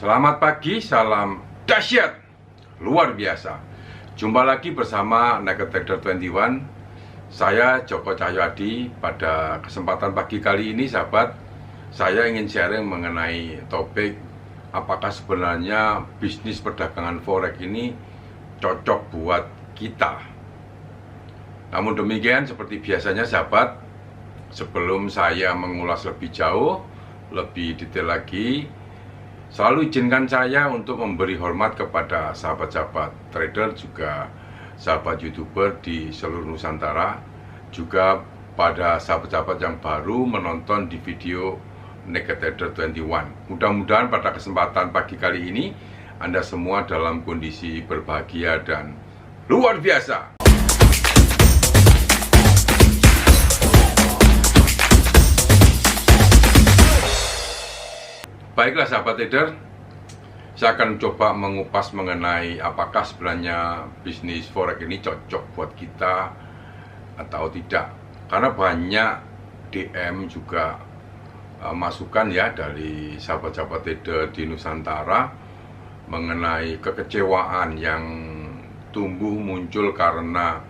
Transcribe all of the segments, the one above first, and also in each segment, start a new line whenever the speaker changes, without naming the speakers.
Selamat pagi, salam dahsyat, luar biasa. Jumpa lagi bersama Naked Trader 21. Saya Joko Cahyadi. Pada kesempatan pagi kali ini, sahabat, saya ingin sharing mengenai topik apakah sebenarnya bisnis perdagangan forex ini cocok buat kita. Namun demikian, seperti biasanya sahabat, sebelum saya mengulas lebih jauh, lebih detail lagi, selalu izinkan saya untuk memberi hormat kepada sahabat-sahabat trader, juga sahabat YouTuber di seluruh Nusantara, juga pada sahabat-sahabat yang baru menonton di video Naked Trader 21. Mudah-mudahan pada kesempatan pagi kali ini Anda semua dalam kondisi berbahagia dan luar biasa. Baiklah sahabat trader, saya akan coba mengupas mengenai apakah sebenarnya bisnis forex ini cocok buat kita atau tidak. Karena banyak DM juga masukan ya dari sahabat-sahabat trader di Nusantara mengenai kekecewaan yang tumbuh muncul karena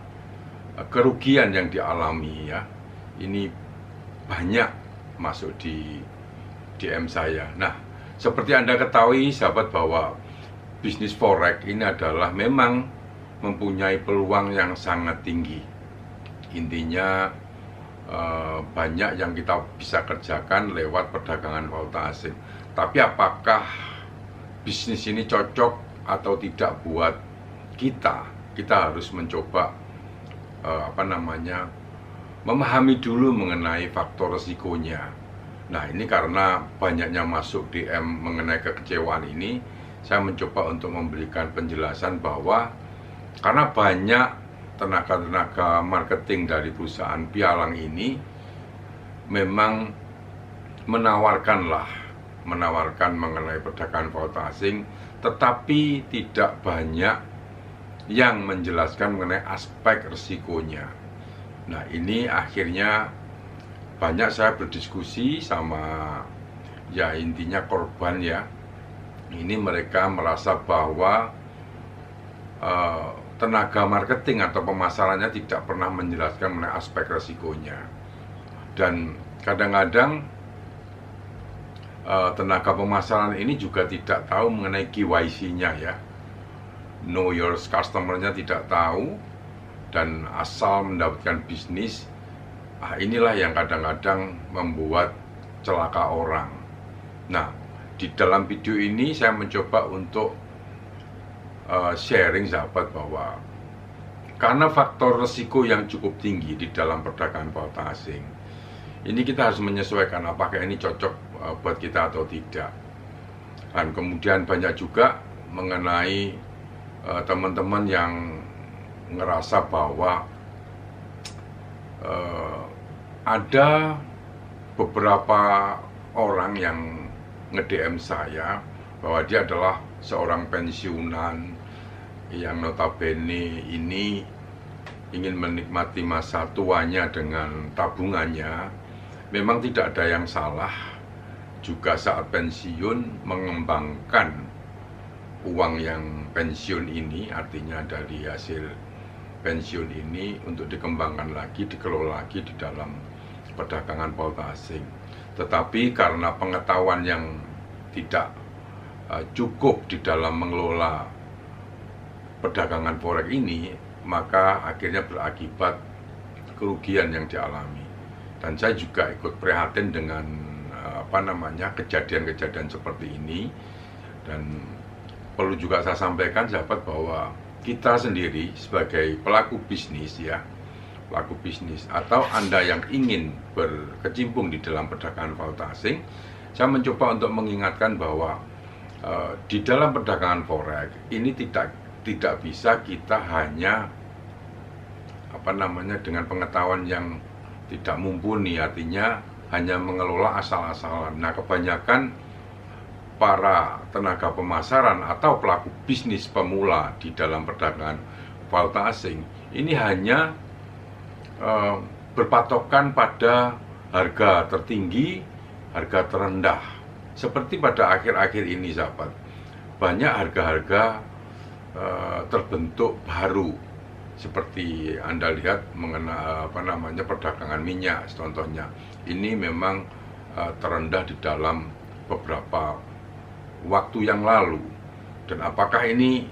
kerugian yang dialami ya. Ini banyak masuk di DM saya. Nah, seperti Anda ketahui sahabat, bahwa bisnis forex ini adalah memang mempunyai peluang yang sangat tinggi. Intinya banyak yang kita bisa kerjakan lewat perdagangan valuta asing. Tapi apakah bisnis ini cocok atau tidak buat kita? Kita harus mencoba memahami dulu mengenai faktor resikonya. Nah, ini karena banyaknya masuk DM mengenai kekecewaan ini, saya mencoba untuk memberikan penjelasan bahwa karena banyak tenaga-tenaga marketing dari perusahaan pialang ini memang menawarkan mengenai perdagangan valuta asing, tetapi tidak banyak yang menjelaskan mengenai aspek risikonya. Nah, ini akhirnya banyak saya berdiskusi sama ya intinya korban ya. Ini mereka merasa bahwa tenaga marketing atau pemasarannya tidak pernah menjelaskan mengenai aspek resikonya. Dan kadang-kadang tenaga pemasaran ini juga tidak tahu mengenai KYC-nya ya. Know your customer-nya tidak tahu, dan asal mendapatkan bisnis. Inilah yang kadang-kadang membuat celaka orang. Nah, di dalam video ini saya mencoba untuk sharing sahabat bahwa karena faktor resiko yang cukup tinggi di dalam perdagangan valuta asing, ini kita harus menyesuaikan apakah ini cocok buat kita atau tidak. Dan kemudian banyak juga mengenai teman-teman yang ngerasa bahwa ada beberapa orang yang nge-DM saya bahwa dia adalah seorang pensiunan yang notabene ini ingin menikmati masa tuanya dengan tabungannya. Memang tidak ada yang salah juga saat pensiun mengembangkan uang yang pensiun ini, artinya dari hasil pensiun ini untuk dikembangkan lagi, dikelola lagi di dalam perdagangan valuta asing. Tetapi karena pengetahuan yang tidak cukup di dalam mengelola perdagangan forex ini, maka akhirnya berakibat kerugian yang dialami. Dan saya juga ikut prihatin dengan kejadian-kejadian seperti ini. Dan perlu juga saya sampaikan sahabat bahwa kita sendiri sebagai pelaku bisnis ya, pelaku bisnis atau Anda yang ingin berkecimpung di dalam perdagangan valuta asing, saya mencoba untuk mengingatkan bahwa di dalam perdagangan forex ini tidak bisa kita hanya dengan pengetahuan yang tidak mumpuni, artinya hanya mengelola asal-asalan. Nah, kebanyakan para tenaga pemasaran atau pelaku bisnis pemula di dalam perdagangan valuta asing ini hanya berpatokan pada harga tertinggi, harga terendah. Seperti pada akhir-akhir ini sahabat, banyak harga-harga terbentuk baru, seperti Anda lihat mengenai perdagangan minyak contohnya. Ini memang terendah di dalam beberapa waktu yang lalu. Dan apakah ini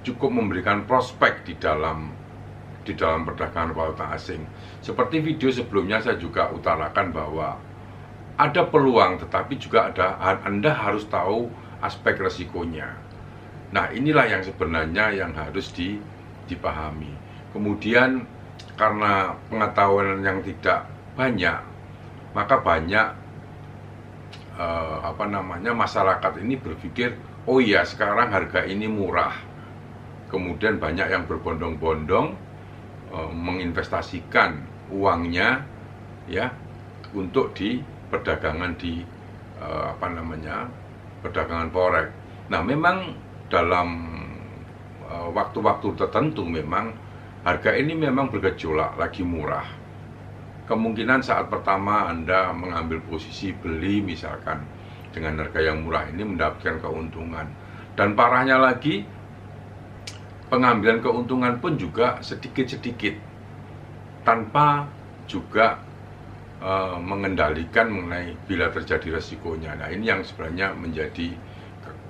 cukup memberikan prospek di dalam perdagangan valuta asing? Seperti video sebelumnya saya juga utarakan bahwa ada peluang, tetapi juga Anda harus tahu aspek resikonya. Nah, inilah yang sebenarnya yang harus dipahami. Kemudian karena pengetahuan yang tidak banyak, maka banyak masyarakat ini berpikir, oh iya sekarang harga ini murah. Kemudian banyak yang berbondong-bondong menginvestasikan uangnya ya untuk di perdagangan perdagangan forex. Nah, memang dalam waktu-waktu tertentu memang harga ini memang bergejolak, lagi murah. Kemungkinan saat pertama Anda mengambil posisi beli misalkan dengan harga yang murah ini mendapatkan keuntungan. Dan parahnya lagi, pengambilan keuntungan pun juga sedikit-sedikit tanpa juga mengendalikan mengenai bila terjadi resikonya. Nah, ini yang sebenarnya menjadi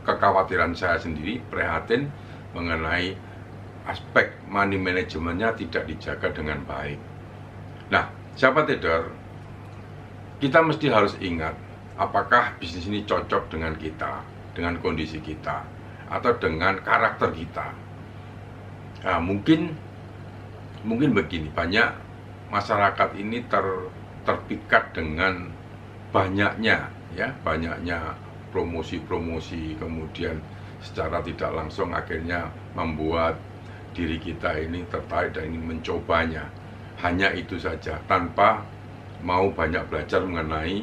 kekhawatiran saya sendiri, prihatin mengenai aspek money manajemennya tidak dijaga dengan baik. Nah, sahabat trader, kita mesti harus ingat apakah bisnis ini cocok dengan kita, dengan kondisi kita, atau dengan karakter kita. Nah, mungkin begini, banyak masyarakat ini terpikat dengan banyaknya promosi-promosi, kemudian secara tidak langsung akhirnya membuat diri kita ini tertarik dan ingin mencobanya. Hanya itu saja, tanpa mau banyak belajar mengenai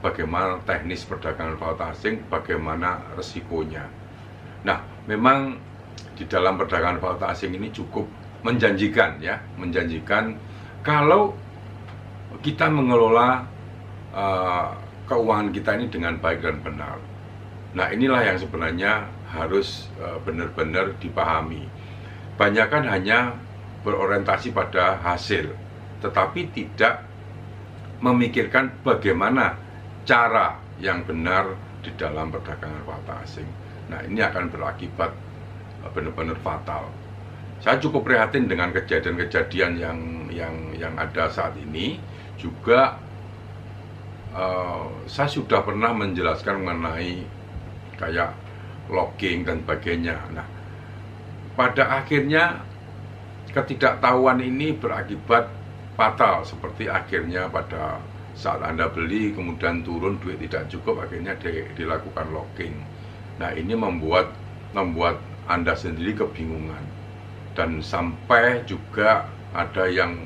bagaimana teknis perdagangan valuta asing, bagaimana resikonya. Nah, memang di dalam perdagangan valuta asing ini cukup menjanjikan kalau kita mengelola keuangan kita ini dengan baik dan benar. Nah, inilah yang sebenarnya harus benar-benar dipahami. Banyakan hanya berorientasi pada hasil, tetapi tidak memikirkan bagaimana cara yang benar di dalam perdagangan valuta asing. Nah, ini akan berakibat benar-benar fatal. Saya cukup prihatin dengan kejadian-kejadian yang ada saat ini. Juga saya sudah pernah menjelaskan mengenai kayak locking dan sebagainya. Nah, pada akhirnya ketidaktahuan ini berakibat fatal, seperti akhirnya pada saat Anda beli kemudian turun, duit tidak cukup, akhirnya dilakukan locking. Nah, ini membuat Anda sendiri kebingungan, dan sampai juga ada yang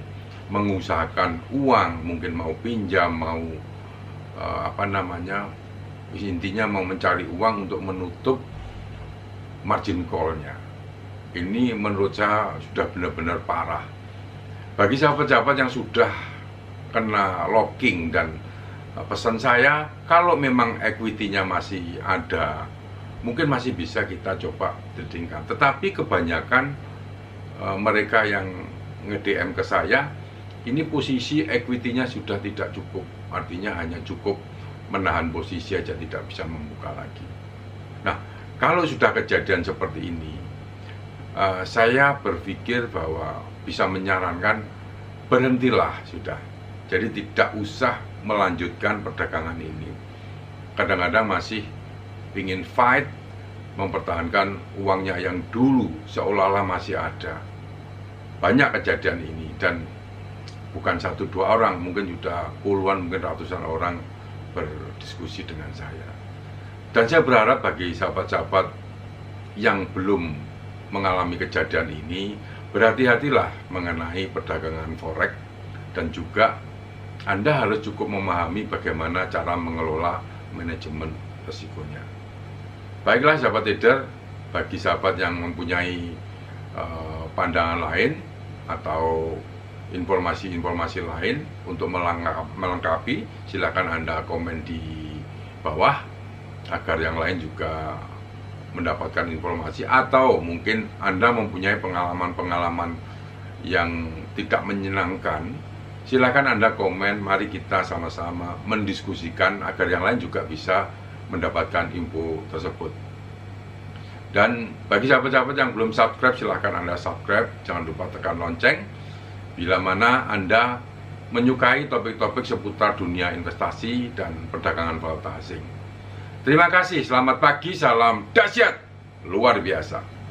mengusahakan uang, mungkin mau pinjam, mau intinya mau mencari uang untuk menutup margin call-nya. Ini menurut saya sudah benar-benar parah. Bagi sahabat-sahabat yang sudah kena locking, dan pesan saya, kalau memang equity-nya masih ada, mungkin masih bisa kita coba tradingkan. Tetapi kebanyakan mereka yang nge-DM ke saya, ini posisi equity-nya sudah tidak cukup. Artinya hanya cukup menahan posisi aja, tidak bisa membuka lagi. Nah, kalau sudah kejadian seperti ini, saya berpikir bahwa bisa menyarankan berhentilah sudah. Jadi tidak usah melanjutkan perdagangan ini. Kadang-kadang masih ingin fight, mempertahankan uangnya yang dulu seolah-olah masih ada. Banyak kejadian ini, dan bukan 1-2 orang, mungkin sudah puluhan, mungkin ratusan orang berdiskusi dengan saya. Dan saya berharap bagi sahabat-sahabat yang belum mengalami kejadian ini, berhati-hatilah mengenai perdagangan forex, dan juga Anda harus cukup memahami bagaimana cara mengelola manajemen resikonya. Baiklah sahabat trader, bagi sahabat yang mempunyai pandangan lain atau informasi-informasi lain untuk melengkapi, silakan Anda komen di bawah agar yang lain juga mendapatkan informasi, atau mungkin Anda mempunyai pengalaman-pengalaman yang tidak menyenangkan, silakan Anda komen. Mari kita sama-sama mendiskusikan agar yang lain juga bisa mendapatkan info tersebut. Dan bagi sahabat-sahabat yang belum subscribe, silahkan Anda subscribe. Jangan lupa tekan lonceng. Bila mana Anda menyukai topik-topik seputar dunia investasi dan perdagangan valuta asing. Terima kasih, selamat pagi, salam dahsyat luar biasa.